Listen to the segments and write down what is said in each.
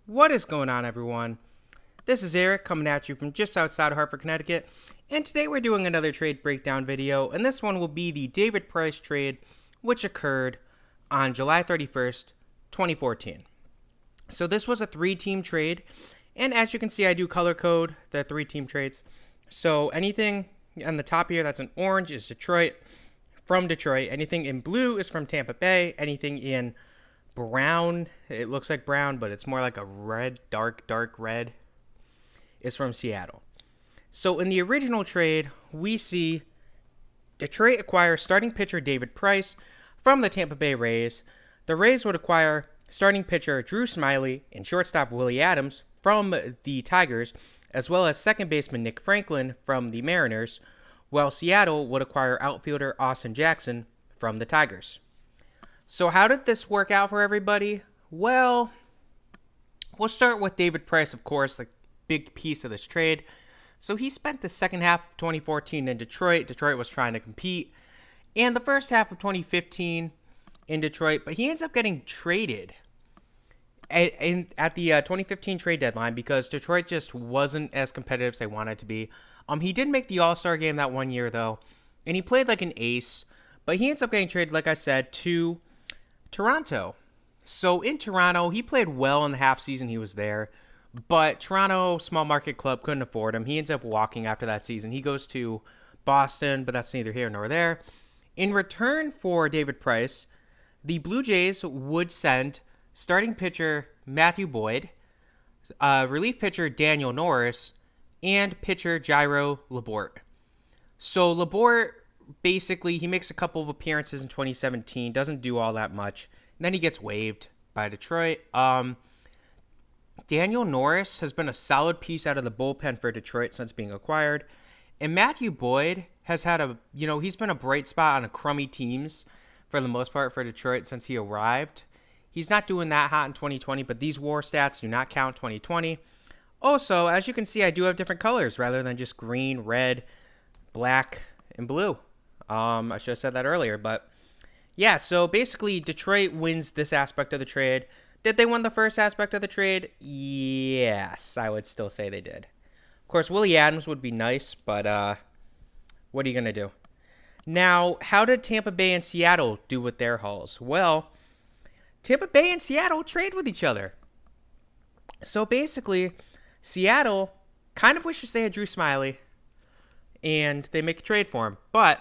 What is going on, everyone? This is Eric coming at you from just outside of Hartford, Connecticut, and today we're doing another trade breakdown video, and this one will be the David Price trade, which occurred on July 31st, 2014. So this was a three-team trade, and as you can see, I do color code the three-team trades. So anything on the top here that's in orange is Detroit, from Detroit. Anything in blue is from Tampa Bay. Anything in brown, it looks like brown, but it's more like a red, dark red, is from Seattle. So in the original trade, we see Detroit acquire starting pitcher David Price from the Tampa Bay Rays. The Rays would acquire starting pitcher Drew Smyly and shortstop Willie Adams from the Tigers, as well as second baseman Nick Franklin from the Mariners, while Seattle would acquire outfielder Austin Jackson from the Tigers. So how did this work out for everybody? Well, we'll start with David Price, of course, the big piece of this trade. So he spent the second half of 2014 in Detroit. Detroit was trying to compete. And the first half of 2015 in Detroit, but he ends up getting traded at the 2015 trade deadline because Detroit just wasn't as competitive as they wanted to be. He did make the All-Star game that one year, though, and he played like an ace, but he ends up getting traded, like I said, to Toronto. So in Toronto, he played well in the half season he was there, but Toronto, small market club, couldn't afford him. He ends up walking after that season. He goes to Boston, but that's neither here nor there. In return for David Price, the Blue Jays would send starting pitcher Matthew Boyd, relief pitcher Daniel Norris, and pitcher Jairo Laborte. So Laborte, basically, he makes a couple of appearances in 2017, doesn't do all that much, and then he gets waived by Detroit. Daniel Norris has been a solid piece out of the bullpen for Detroit since being acquired, and Matthew Boyd has had he's been a bright spot on a crummy teams for the most part for Detroit since he arrived. He's not doing that hot in 2020, but these WAR stats do not count 2020. Also, as you can see, I do have different colors rather than just green, red, black, and blue. I should have said that earlier, but yeah, so basically Detroit wins this aspect of the trade. Did they win the first aspect of the trade? Yes, I would still say they did. Of course, Willie Adams would be nice, but what are you going to do? Now, how did Tampa Bay and Seattle do with their hauls? Well, Tampa Bay and Seattle trade with each other. So basically, Seattle kind of wishes they had Drew Smyly, and they make a trade for him. But,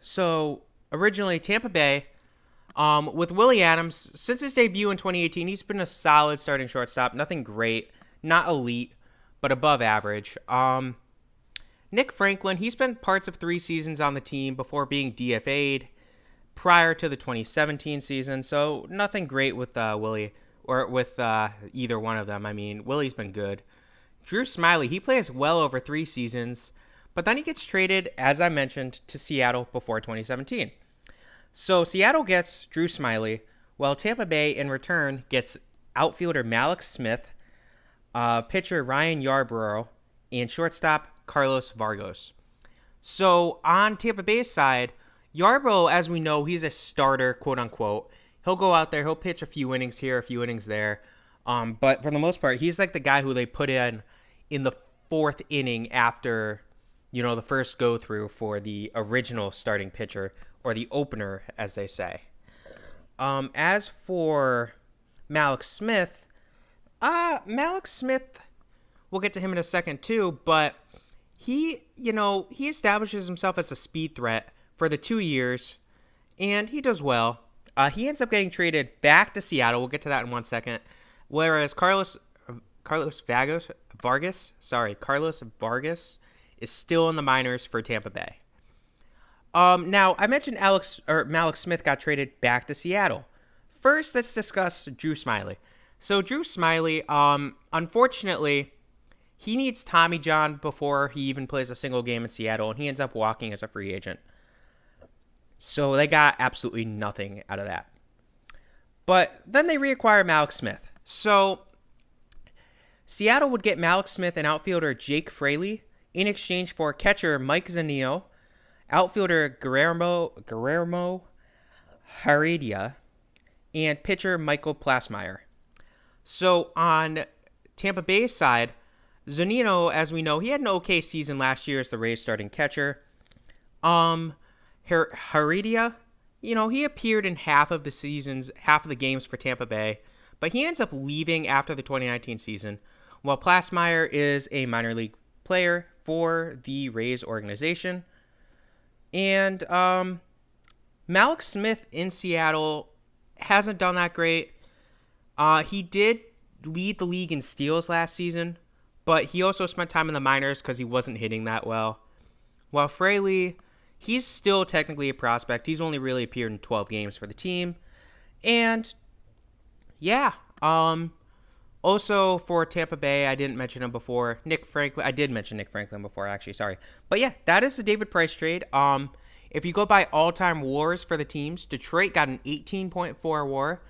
so originally Tampa Bay, with Willie Adams, since his debut in 2018, he's been a solid starting shortstop. Nothing great, not elite, but above average. Nick Franklin, he spent parts of 3 seasons on the team before being DFA'd prior to the 2017 season. So nothing great with Willie or with either one of them. I mean, Willie's been good. Drew Smyly, he plays well over 3 seasons, but then he gets traded, as I mentioned, to Seattle before 2017. So Seattle gets Drew Smyly, while Tampa Bay, in return, gets outfielder Malik Smith, pitcher Ryan Yarbrough, and shortstop Carlos Vargas. So on Tampa Bay's side, Yarbrough, as we know, he's a starter, quote-unquote. He'll go out there, he'll pitch a few innings here, a few innings there. But for the most part, he's like the guy who they put in the 4th inning after, the first go-through for the original starting pitcher, or the opener, as they say. As for Malik Smith, we'll get to him in a second too, but he establishes himself as a speed threat for the 2 years, and he does well. He ends up getting traded back to Seattle. We'll get to that in 1 second. Whereas Carlos Vargas is still in the minors for Tampa Bay. Now, I mentioned Malik Smith got traded back to Seattle. First, let's discuss Drew Smyly. So Drew Smyly, unfortunately, he needs Tommy John before he even plays a single game in Seattle, and he ends up walking as a free agent. So they got absolutely nothing out of that. But then they reacquire Malik Smith. So Seattle would get Malik Smith and outfielder Jake Fraley in exchange for catcher Mike Zunino, outfielder Guillermo Heredia, and pitcher Michael Plasmeyer. So on Tampa Bay's side, Zunino, as we know, he had an okay season last year as the Rays starting catcher. Heredia, he appeared in half of the games for Tampa Bay, but he ends up leaving after the 2019 season, while Plasmeyer is a minor league player for the Rays organization. And Malik Smith in Seattle hasn't done that great. He did lead the league in steals last season, but he also spent time in the minors because he wasn't hitting that well. While Fraley, he's still technically a prospect. He's only really appeared in 12 games for the team. And yeah, also for Tampa Bay, I didn't mention him before. Nick Franklin, I did mention Nick Franklin before, actually, sorry. But yeah, that is the David Price trade. If you go by all-time WARs for the teams, Detroit got an 18.4 WAR,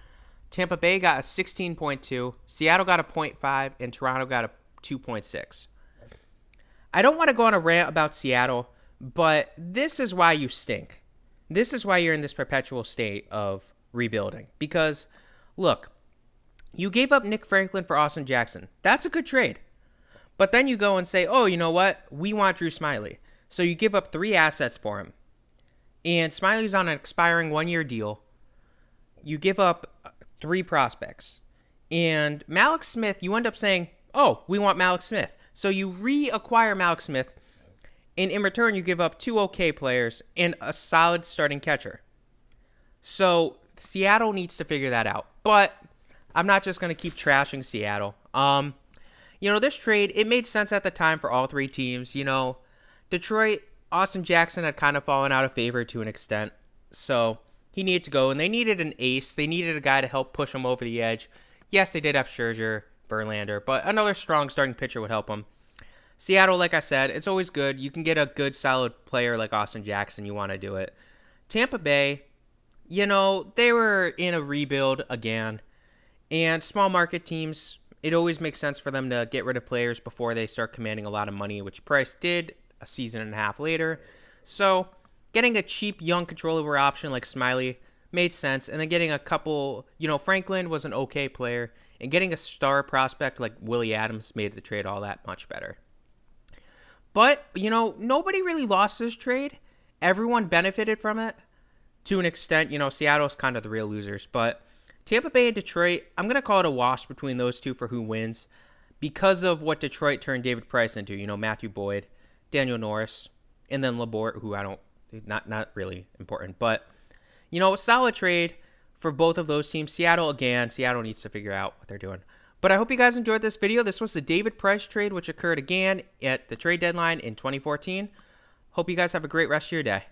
Tampa Bay got a 16.2, Seattle got a 0.5, and Toronto got a 2.6. I don't want to go on a rant about Seattle, but this is why you stink. This is why you're in this perpetual state of rebuilding. Because, look, you gave up Nick Franklin for Austin Jackson. That's a good trade. But then you go and say, oh, you know what? We want Drew Smyly. So you give up 3 assets for him. And Smiley's on an expiring 1-year deal. You give up 3 prospects. And Malik Smith, you end up saying, oh, we want Malik Smith. So you reacquire Malik Smith, and in return you give up 2 okay players and a solid starting catcher. So Seattle needs to figure that out. But I'm not just going to keep trashing Seattle. This trade, it made sense at the time for all 3 teams. Detroit, Austin Jackson had kind of fallen out of favor to an extent. So he needed to go, and they needed an ace. They needed a guy to help push them over the edge. Yes, they did have Scherzer, Verlander, but another strong starting pitcher would help them. Seattle, like I said, it's always good. You can get a good, solid player like Austin Jackson. You want to do it. Tampa Bay, they were in a rebuild again. And small market teams, it always makes sense for them to get rid of players before they start commanding a lot of money, which Price did a season and a half later. So getting a cheap, young, controllable option like Smyly made sense. And then getting a couple, Franklin was an okay player. And getting a star prospect like Willie Adams made the trade all that much better. But, nobody really lost this trade. Everyone benefited from it to an extent. Seattle's kind of the real losers. But Tampa Bay and Detroit, I'm going to call it a wash between those two for who wins because of what Detroit turned David Price into. Matthew Boyd, Daniel Norris, and then Laborde, who not really important. But, a solid trade for both of those teams. Seattle needs to figure out what they're doing. But I hope you guys enjoyed this video. This was the David Price trade, which occurred again at the trade deadline in 2014. Hope you guys have a great rest of your day.